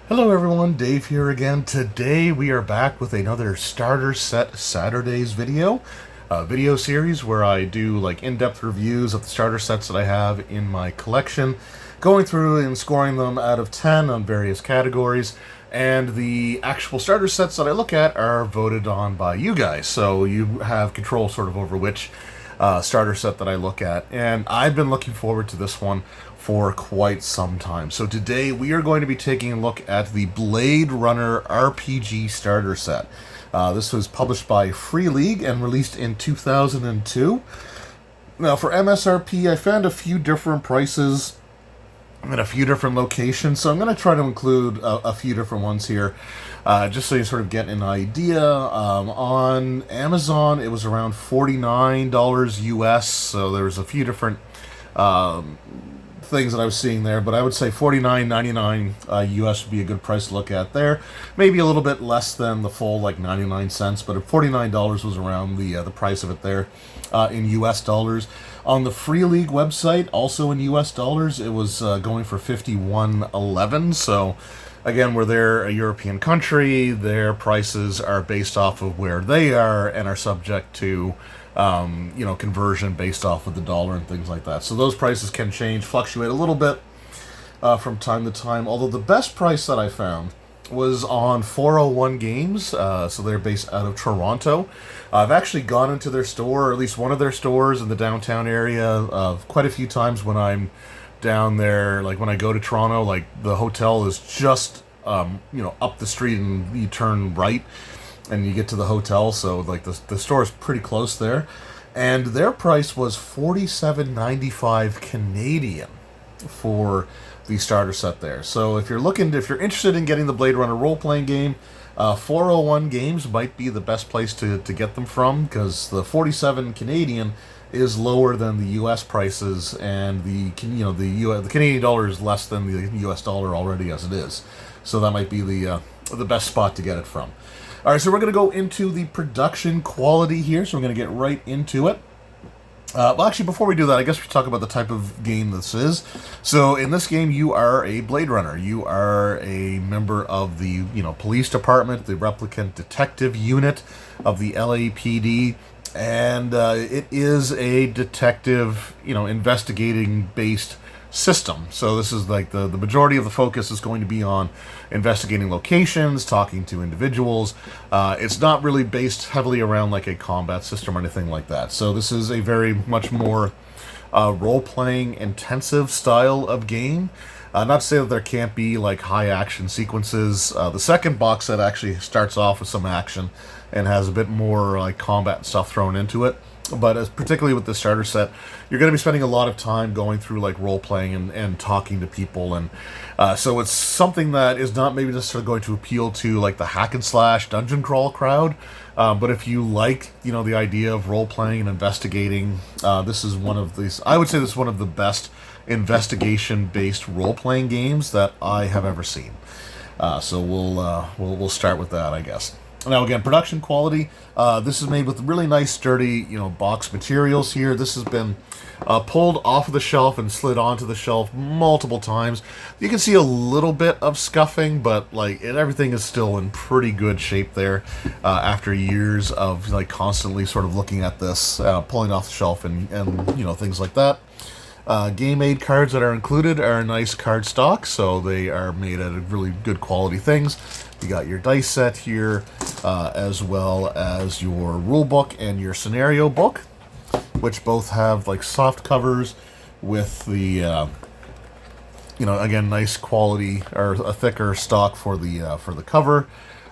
Hello everyone, Dave here again. Today we are back with another Starter Set Saturdays video. A video series where I do like in-depth reviews of the starter sets that I have in my collection, going through and scoring them out of 10 on various categories. And the actual starter sets that I look at are voted on by you guys, so you have control sort of over which starter set that I look at. And I've been looking forward to this one for quite some time. So today we are going to be taking a look at the Blade Runner RPG starter set. This was published by Free League and released in 2002. Now for MSRP, I found a few different prices in a few different locations, so I'm going to try to include a few different ones here, just so you sort of get an idea. On Amazon, it was around $49 US, so there's a few different things that I was seeing there, but I would say $49.99 US would be a good price to look at there. Maybe a little bit less than the full, like 99 cents, but $49 was around the price of it there in US dollars. On the Free League website, also in US dollars, it was going for $51.11. So again, where they're a European country, their prices are based off of where they are and are subject to conversion based off of the dollar and things like that. So those prices can change, fluctuate a little bit from time to time. Although the best price that I found was on 401 Games, so they're based out of Toronto. I've actually gone into their store, or at least one of their stores in the downtown area, quite a few times when I'm down there. Like when I go to Toronto, like the hotel is just up the street, and you turn right and you get to the hotel, so like the store is pretty close there. And their price was $47.95 Canadian for the starter set there. So if you're interested in getting the Blade Runner role-playing game, 401 Games might be the best place to get them from, because the 47 Canadian is lower than the U.S. prices, and the Canadian dollar is less than the U.S. dollar already as it is. So that might be the best spot to get it from. All right, so we're going to go into the production quality here, so we're going to get right into it. Well, actually, before we do that, I guess we should talk about the type of game this is. So in this game, you are a Blade Runner. You are a member of the police department, the Replicant Detective Unit of the LAPD, and it is a detective, investigating-based system. So this is like the majority of the focus is going to be on investigating locations, talking to individuals. It's not really based heavily around like a combat system or anything like that. So this is a very much more role-playing intensive style of game. Not to say that there can't be like high action sequences. The second box set actually starts off with some action and has a bit more like combat stuff thrown into it. But particularly with the starter set, you're going to be spending a lot of time going through like role-playing and talking to people. And so it's something that is not maybe necessarily going to appeal to like the hack and slash dungeon crawl crowd. But if you like, the idea of role-playing and investigating, this is one of these, I would say this is one of the best investigation-based role-playing games that I have ever seen. So we'll start with that, I guess. Now again, production quality, this is made with really nice sturdy box materials here. This has been pulled off of the shelf and slid onto the shelf multiple times. You can see a little bit of scuffing, but like everything is still in pretty good shape there after years of like constantly sort of looking at this, pulling off the shelf and things like that. Game aid cards that are included are nice card stock, so they are made out of really good quality things. You got your dice set here, as well as your rule book and your scenario book, which both have like soft covers with the, again, nice quality or a thicker stock for the cover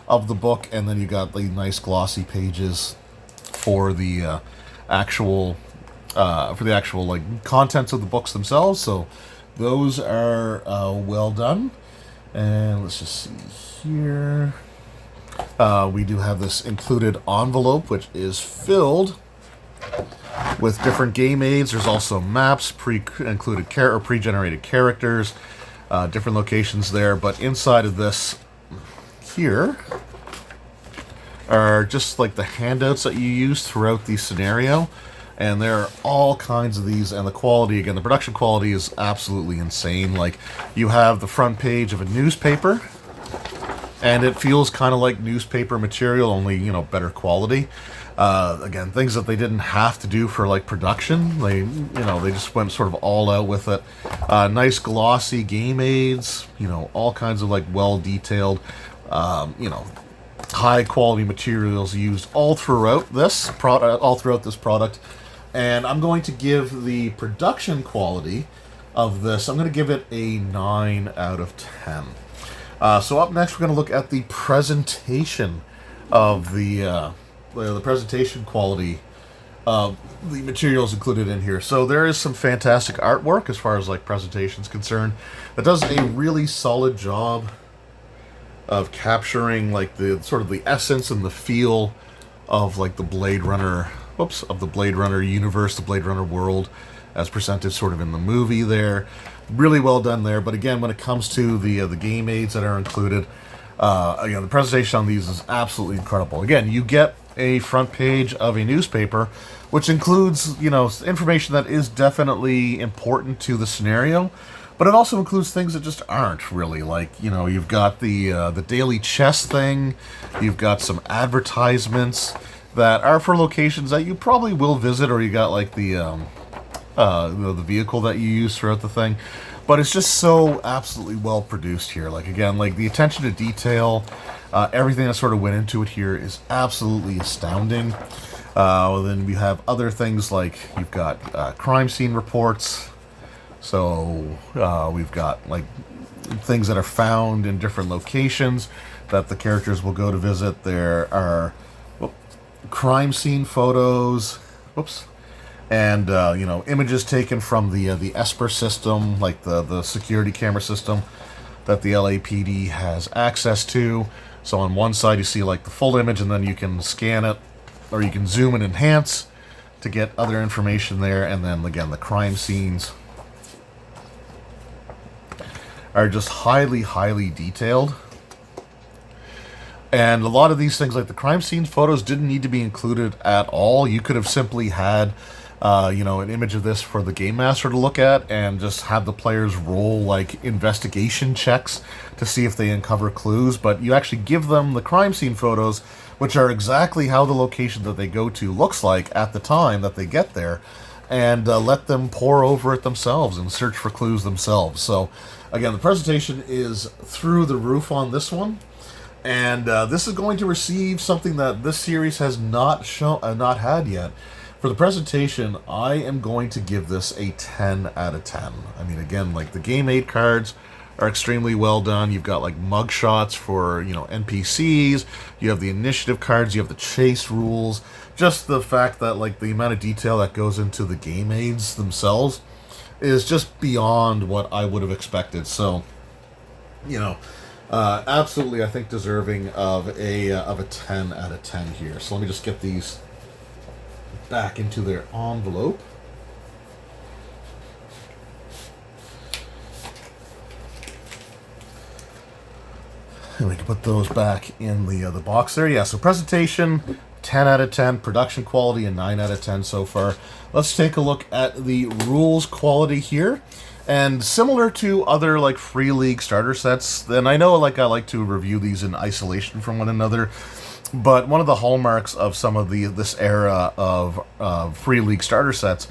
of the book, and then you got the nice glossy pages for the actual like contents of the books themselves. So those are well done. And let's just see here. We do have this included envelope, which is filled with different game aids. There's also maps, pre-included or pre-generated characters, different locations there. But inside of this here are just like the handouts that you use throughout the scenario. And there are all kinds of these, and the quality, again, the production quality is absolutely insane. Like, you have the front page of a newspaper, and it feels kind of like newspaper material, only, you know, better quality. Again, things that they didn't have to do for like production. They, you know, they just went sort of all out with it. Nice glossy game aids, you know, all kinds of like well detailed, you know, high quality materials used all throughout this product. And I'm going to give the production quality of this, I'm going to give it a 9 out of 10. So up next, we're going to look at the presentation of the presentation quality of the materials included in here. So there is some fantastic artwork as far as like presentation's concerned. That does a really solid job of capturing like the sort of the essence and the feel of like the Blade Runner, of the Blade Runner universe, the Blade Runner world, as presented sort of in the movie there. Really well done there. But again, when it comes to the game aids that are included, again, the presentation on these is absolutely incredible. Again, you get a front page of a newspaper, which includes, you know, information that is definitely important to the scenario, but it also includes things that just aren't really. Like, you know, you've got the daily chess thing, you've got some advertisements that are for locations that you probably will visit, or you got like the vehicle that you use throughout the thing. But it's just so absolutely well produced here. Like, again, like the attention to detail, everything that sort of went into it here is absolutely astounding. Then we have other things like you've got crime scene reports. So we've got like things that are found in different locations that the characters will go to visit. There are crime scene photos. And you know, images taken from the Esper system, like the security camera system that the LAPD has access to. So on one side you see like the full image, and then you can scan it, or you can zoom and enhance to get other information there. And then again, the crime scenes are just highly detailed. And a lot of these things, like the crime scene photos, didn't need to be included at all. You could have simply had you know, an image of this for the game master to look at, and just have the players roll like investigation checks to see if they uncover clues. But you actually give them the crime scene photos, which are exactly how the location that they go to looks like at the time that they get there, and let them pore over it themselves and search for clues themselves. So again, the presentation is through the roof on this one. And this is going to receive something that this series has not had yet. For the presentation, I am going to give this a 10 out of 10. I mean, again, like the game aid cards are extremely well done. You've got like mug shots for, you know, NPCs. You have the initiative cards. You have the chase rules. Just the fact that like the amount of detail that goes into the game aids themselves is just beyond what I would have expected. So, you know, absolutely, I think deserving of a 10 out of 10 here. So let me just get these back into their envelope. And we can put those back in the box there. Yeah, so presentation, 10 out of 10. Production quality, a 9 out of 10 so far. Let's take a look at the rules quality here. And similar to other like Free League starter sets, then I know like I like to review these in isolation from one another. But one of the hallmarks of some of this era of Free League starter sets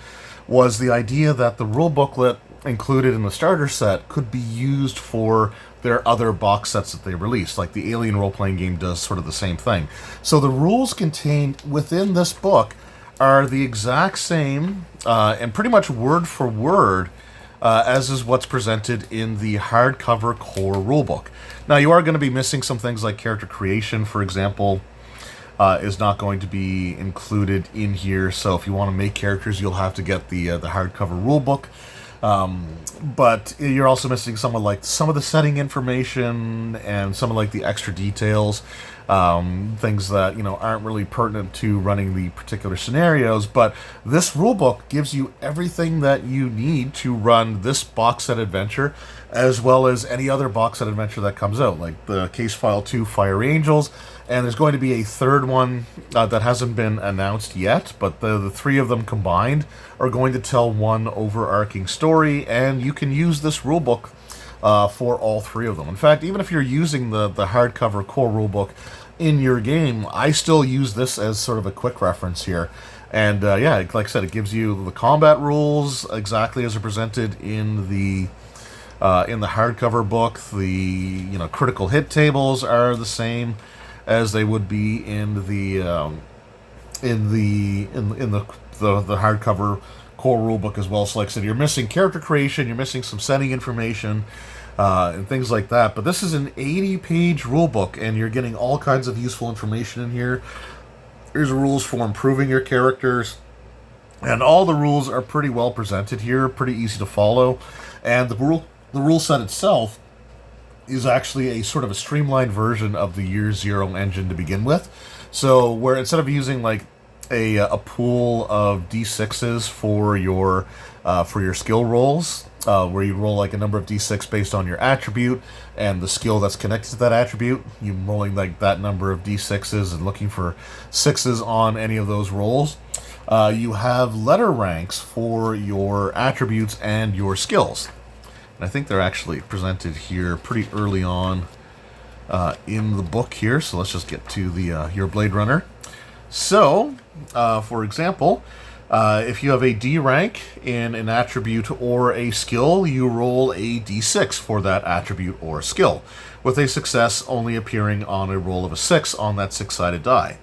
was the idea that the rule booklet included in the starter set could be used for their other box sets that they released. Like the Alien role-playing game does sort of the same thing. So the rules contained within this book are the exact same, and pretty much word for word, as is what's presented in the hardcover core rulebook. Now, you are going to be missing some things like character creation, for example, is not going to be included in here. So if you want to make characters, you'll have to get the hardcover rulebook. But you're also missing some of the setting information and some of like the extra details, things that, you know, aren't really pertinent to running the particular scenarios. But this rulebook gives you everything that you need to run this box set adventure, as well as any other box set adventure that comes out, like the Case File 2 Fire Angels. And there's going to be a third one that hasn't been announced yet, but the three of them combined are going to tell one overarching story, and you can use this rulebook for all three of them. In fact, even if you're using the hardcover core rulebook in your game, I still use this as sort of a quick reference here. And yeah, like I said, it gives you the combat rules exactly as they're presented in the hardcover book. The critical hit tables are the same as they would be in the hardcover core rulebook as well. So like I said, you're missing character creation, you're missing some setting information, and things like that. But this is an 80-page rulebook, and you're getting all kinds of useful information in here. There's rules for improving your characters, and all the rules are pretty well presented here, pretty easy to follow. And the rule set itself is actually a sort of a streamlined version of the Year Zero engine to begin with. So where instead of using like a pool of d6s for your skill rolls, where you roll like a number of d6 based on your attribute and the skill that's connected to that attribute, you rolling like that number of d6s and looking for 6s on any of those rolls. You have letter ranks for your attributes and your skills. And I think they're actually presented here pretty early on in the book here. So let's just get to the your Blade Runner. So, for example, if you have a D rank in an attribute or a skill, you roll a D6 for that attribute or skill, with a success only appearing on a roll of a 6 on that 6-sided die.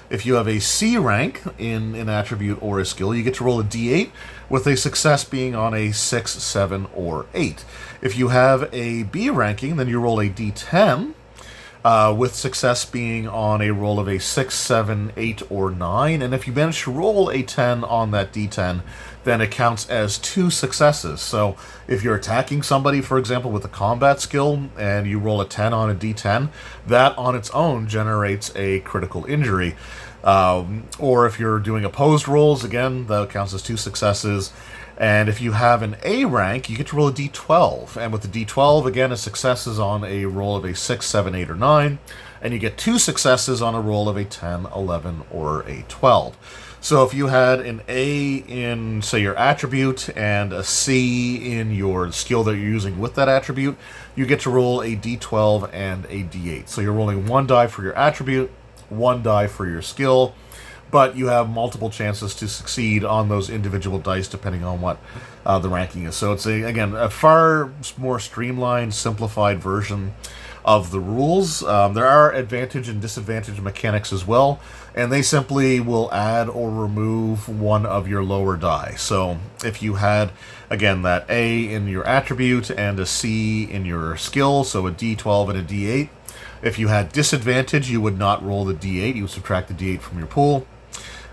If you have a C rank in an attribute or a skill, you get to roll a D8, with a success being on a 6, 7, or 8. If you have a B ranking, then you roll a D10, with success being on a roll of a 6, 7, 8, or 9. And if you manage to roll a 10 on that D10, then it counts as 2 successes. So if you're attacking somebody, for example, with a combat skill, and you roll a 10 on a D10, that on its own generates a critical injury. Or if you're doing opposed rolls, again, that counts as 2 successes. And if you have an A rank, you get to roll a D12. And with the D12, again, a success is on a roll of a 6, 7, 8, or 9. And you get 2 successes on a roll of a 10, 11, or a 12. So if you had an A in, say, your attribute and a C in your skill that you're using with that attribute, you get to roll a D12 and a D8. So you're rolling 1 die for your attribute, 1 die for your skill, but you have multiple chances to succeed on those individual dice depending on what the ranking is. So it's, again, a far more streamlined, simplified version of the rules. There are advantage and disadvantage mechanics as well, and they simply will add or remove one of your lower die. So if you had, again, that A in your attribute and a C in your skill, so a D12 and a D8, if you had disadvantage, you would not roll the D8, you would subtract the D8 from your pool.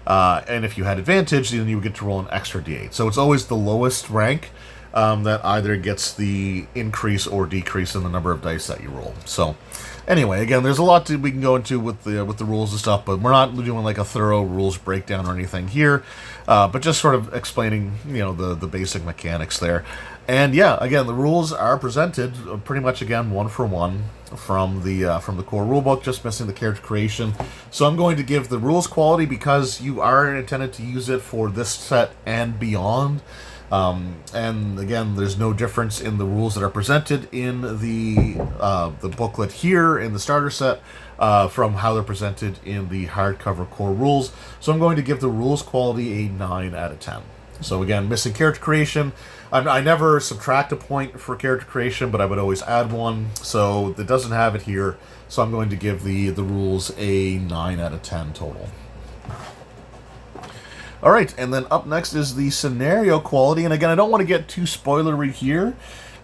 And if you had advantage, then you would get to roll an extra D8. So it's always the lowest rank that either gets the increase or decrease in the number of dice that you roll. So anyway, again, there's a lot we can go into with the rules and stuff, but we're not doing like a thorough rules breakdown or anything here, but just sort of explaining, the basic mechanics there. And yeah, again, the rules are presented pretty much, again, one for one from the core rulebook, just missing the character creation. So I'm going to give the rules quality, because you are intended to use it for this set and beyond. And again, there's no difference in the rules that are presented in the booklet here in the starter set from how they're presented in the hardcover core rules. So I'm going to give the rules quality a 9 out of 10. So again, missing character creation. I never subtract a point for character creation, but I would always add one. So it doesn't have it here. So I'm going to give the rules a 9 out of 10 total. All right, and then up next is the scenario quality. And again, I don't want to get too spoilery here,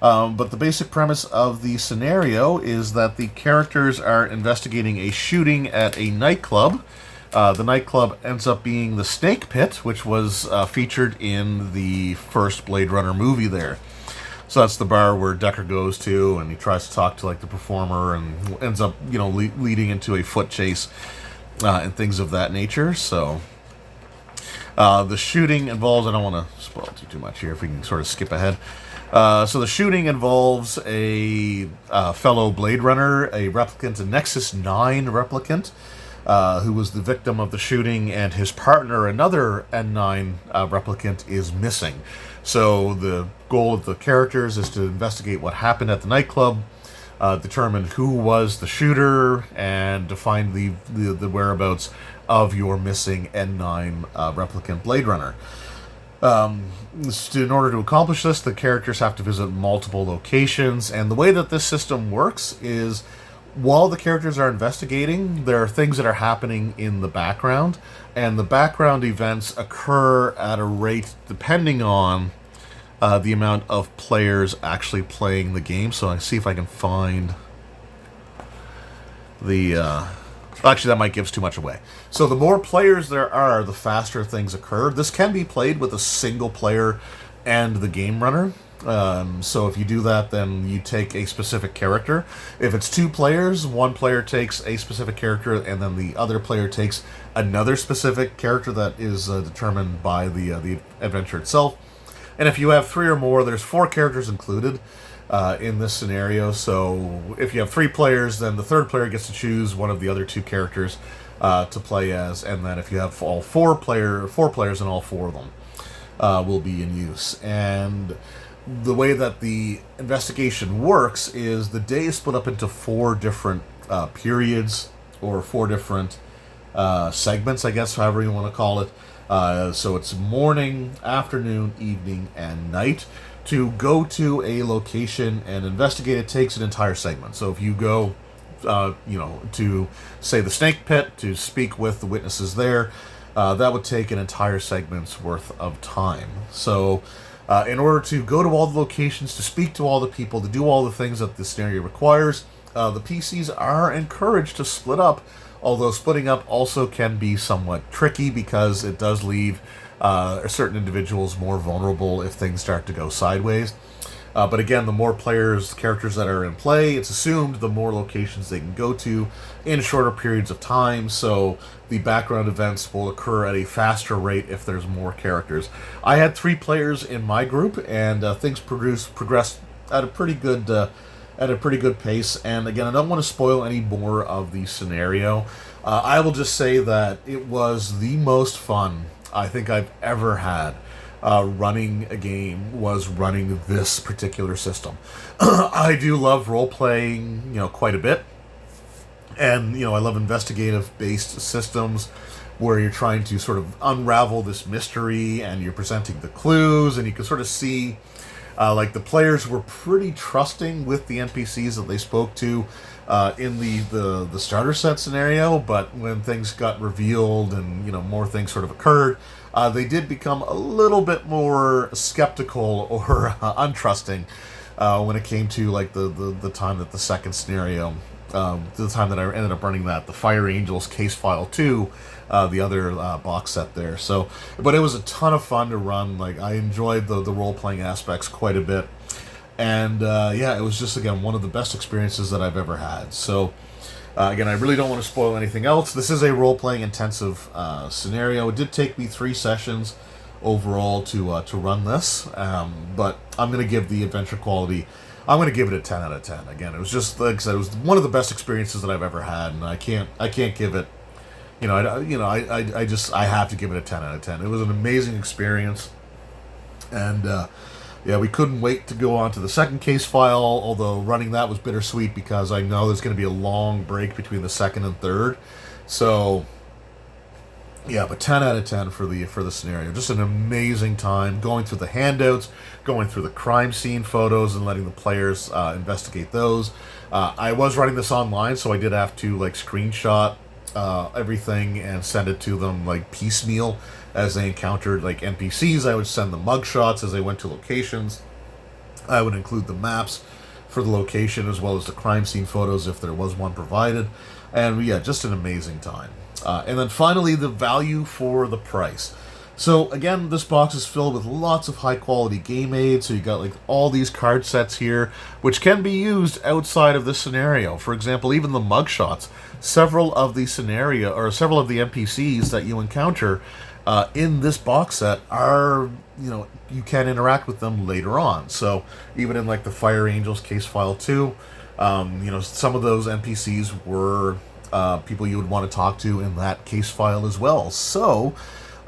but the basic premise of the scenario is that the characters are investigating a shooting at a nightclub. The nightclub ends up being the Snake Pit, which was featured in the first Blade Runner movie there. So that's the bar where Decker goes to, and he tries to talk to like the performer, and ends up, leading into a foot chase and things of that nature. So the shooting involves, I don't want to spoil too much here if we can sort of skip ahead. So the shooting involves a fellow Blade Runner, a replicant, a Nexus 9 replicant, who was the victim of the shooting, and his partner, another N9 replicant, is missing. So the goal of the characters is to investigate what happened at the nightclub, determine who was the shooter, and to find the whereabouts of your missing N9 replicant Blade Runner. In order to accomplish this, the characters have to visit multiple locations, and the way that this system works is while the characters are investigating, there are things that are happening in the background, and the background events occur at a rate depending on the amount of players actually playing the game. So I see if I can find the... Actually, that might give too much away. So the more players there are, the faster things occur. This can be played with a single player and the game runner. So if you do that, then you take a specific character. If it's 2 players, one player takes a specific character, and then the other player takes another specific character that is determined by the adventure itself. And if you have 3 or more, there's 4 characters included in this scenario. So if you have 3 players, then the third player gets to choose one of the other 2 characters to play as, and then if you have all 4 players, and all 4 of them will be in use. And the way that the investigation works is the day is split up into 4 different periods, or 4 different segments, I guess, however you want to call it. So it's morning, afternoon, evening, and night. To go to a location and investigate it takes an entire segment. So if you go, to, say, the Snake Pit to speak with the witnesses there, that would take an entire segment's worth of time. So in order to go to all the locations, to speak to all the people, to do all the things that the scenario requires, the PCs are encouraged to split up, although splitting up also can be somewhat tricky because it does leave certain individuals more vulnerable if things start to go sideways. But again, the more characters that are in play, it's assumed the more locations they can go to in shorter periods of time, so the background events will occur at a faster rate if there's more characters. I had 3 players in my group, and things progressed at a pretty good pace. And again, I don't want to spoil any more of the scenario. I will just say that it was the most fun I think I've ever had running a game, was running this particular system. I do love role-playing, quite a bit. And, I love investigative-based systems where you're trying to sort of unravel this mystery, and you're presenting the clues, and you can sort of see, the players were pretty trusting with the NPCs that they spoke to in the starter set scenario, but when things got revealed and, more things sort of occurred, they did become a little bit more skeptical or untrusting when it came to, the time that the second scenario, the time that I ended up running the Fire Angels Case File 2, the other box set there. So, but it was a ton of fun to run. I enjoyed the role-playing aspects quite a bit. And, it was just, again, one of the best experiences that I've ever had. So, again, I really don't want to spoil anything else. This is a role-playing intensive scenario. It did take me 3 sessions overall to run this, but I'm going to give the adventure quality, I'm going to give it a 10 out of 10. Again, it was just, like I said, it was one of the best experiences that I've ever had, and I can't give it, I have to give it a 10 out of 10. It was an amazing experience, and we couldn't wait to go on to the second case file, although running that was bittersweet because I know there's going to be a long break between the second and third. So, but 10 out of 10 for the scenario. Just an amazing time going through the handouts, going through the crime scene photos, and letting the players investigate those. I was running this online, so I did have to screenshot everything and send it to them piecemeal as they encountered NPCs. I would send them mugshots as they went to locations. I would include the maps for the location as well as the crime scene photos if there was one provided. And just an amazing time. And then finally, the value for the price. So again, this box is filled with lots of high quality game aids. So you got all these card sets here, which can be used outside of this scenario. For example, even the mugshots. Several of the NPCs that you encounter in this box set are, you can interact with them later on. So even in the Fire Angels Case File 2, some of those NPCs were people you would want to talk to in that case file as well. So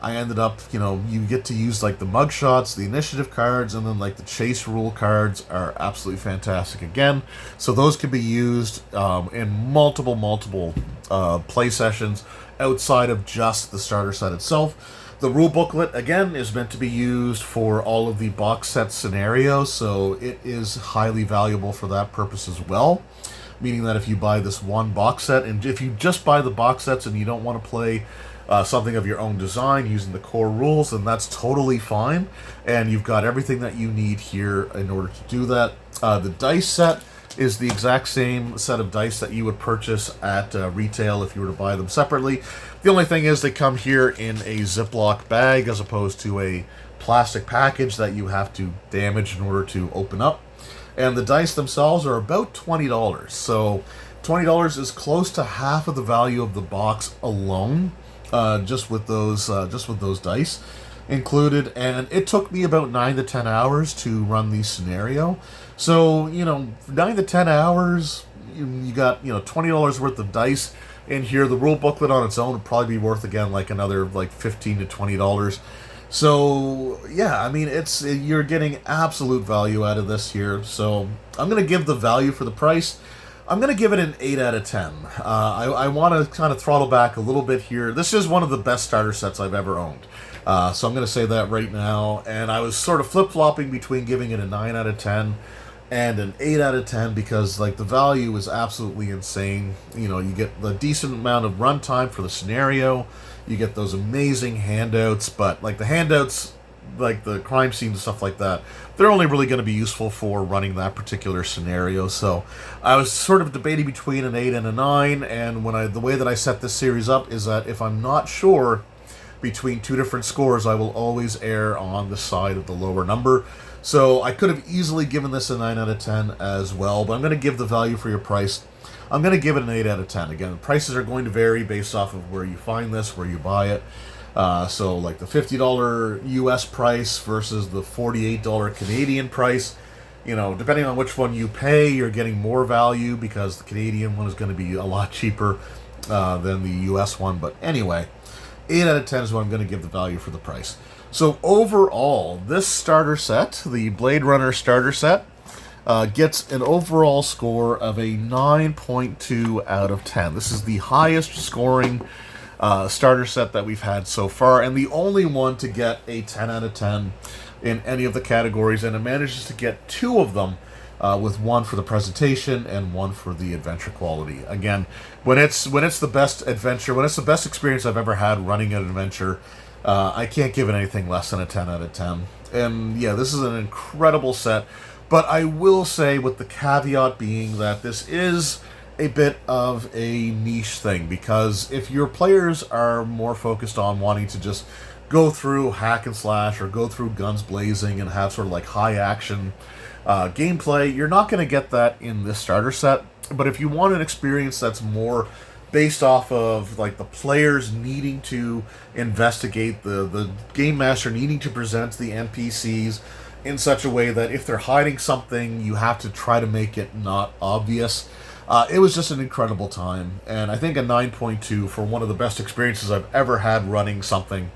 I ended up, you get to use like the mug shots, the initiative cards, and then like the chase rule cards are absolutely fantastic again. So those can be used in multiple play sessions outside of just the starter set itself. The rule booklet, again, is meant to be used for all of the box set scenarios, so it is highly valuable for that purpose as well. Meaning that if you buy this one box set, and if you just buy the box sets and you don't want to play something of your own design using the core rules, then that's totally fine. And you've got everything that you need here in order to do that. The dice set is the exact same set of dice that you would purchase at retail if you were to buy them separately. The only thing is they come here in a Ziploc bag as opposed to a plastic package that you have to damage in order to open up. And the dice themselves are about $20. So $20 is close to half of the value of the box alone, just with those dice included. And it took me about 9 to 10 hours to run the scenario. So 9 to 10 hours, you got $20 worth of dice in here. The rule booklet on its own would probably be worth again like another like $15 to $20. So yeah, I mean you're getting absolute value out of this here. So I'm gonna give the value for the price. I'm gonna give it an 8 out of 10. I want to kind of throttle back a little bit here. This is one of the best starter sets I've ever owned. So I'm gonna say that right now. And I was sort of flip flopping between giving it a 9 out of 10 and an 8 out of 10 because like the value is absolutely insane. You get the decent amount of runtime for the scenario. You get those amazing handouts, but like the handouts, like the crime scene and stuff like that, they're only really going to be useful for running that particular scenario. So I was sort of debating between an 8 and a 9, and the way that I set this series up is that if I'm not sure between two different scores, I will always err on the side of the lower number. So I could have easily given this a 9 out of 10 as well, but I'm going to give the value for your price. I'm going to give it an 8 out of 10. Again, the prices are going to vary based off of where you find this, where you buy it. So like the $50 US price versus the $48 Canadian price, depending on which one you pay, you're getting more value because the Canadian one is going to be a lot cheaper than the US one. But anyway, 8 out of 10 is what I'm going to give the value for the price. So overall, this starter set, the Blade Runner starter set, gets an overall score of a 9.2 out of 10. This is the highest scoring starter set that we've had so far, and the only one to get a 10 out of 10 in any of the categories, and it manages to get 2 of them, with 1 for the presentation and 1 for the adventure quality. Again, when it's the best adventure, when it's the best experience I've ever had running an adventure, I can't give it anything less than a 10 out of 10. And yeah, this is an incredible set. But I will say, with the caveat being that this is a bit of a niche thing, because if your players are more focused on wanting to just go through hack and slash or go through guns blazing and have sort of like high action gameplay, you're not going to get that in this starter set. But if you want an experience that's more based off of like the players needing to investigate, the game master needing to present the NPCs in such a way that if they're hiding something, you have to try to make it not obvious. It was just an incredible time, and I think a 9.2 for one of the best experiences I've ever had running something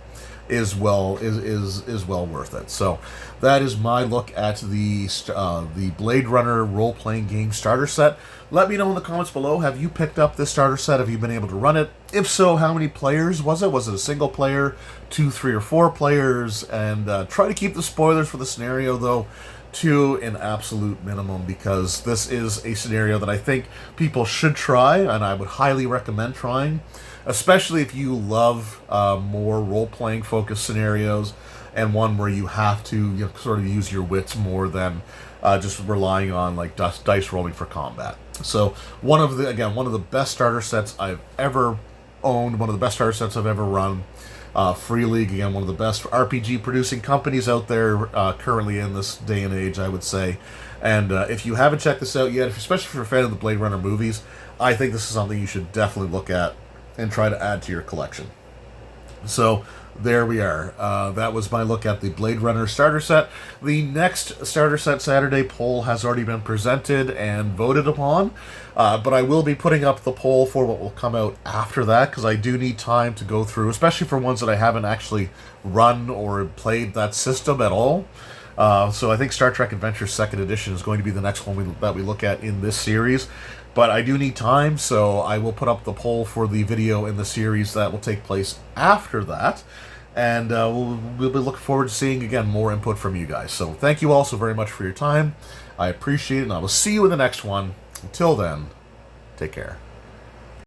is well worth it. So that is my look at the Blade Runner role-playing game starter set. Let me know in the comments below, have you picked up this starter set? Have you been able to run it? If so, how many players was it? Was it a single player, 2, 3, or 4 players? And try to keep the spoilers for the scenario, though, to an absolute minimum, because this is a scenario that I think people should try, and I would highly recommend trying, especially if you love more role-playing focused scenarios and one where you have to sort of use your wits more than just relying on like dice rolling for combat. So one of the best starter sets I've ever owned, one of the best starter sets I've ever run. Free League, again, one of the best RPG producing companies out there currently in this day and age, I would say. And if you haven't checked this out yet, especially if you're a fan of the Blade Runner movies, I think this is something you should definitely look at and try to add to your collection. So there we are. That was my look at the Blade Runner starter set. The next starter set Saturday poll has already been presented and voted upon, but I will be putting up the poll for what will come out after that, because I do need time to go through, especially for ones that I haven't actually run or played that system at all. So I think Star Trek Adventures 2nd Edition is going to be the next one that we look at in this series. But I do need time, so I will put up the poll for the video in the series that will take place after that. And we'll be looking forward to seeing, again, more input from you guys. So thank you all so very much for your time. I appreciate it, and I will see you in the next one. Until then, take care.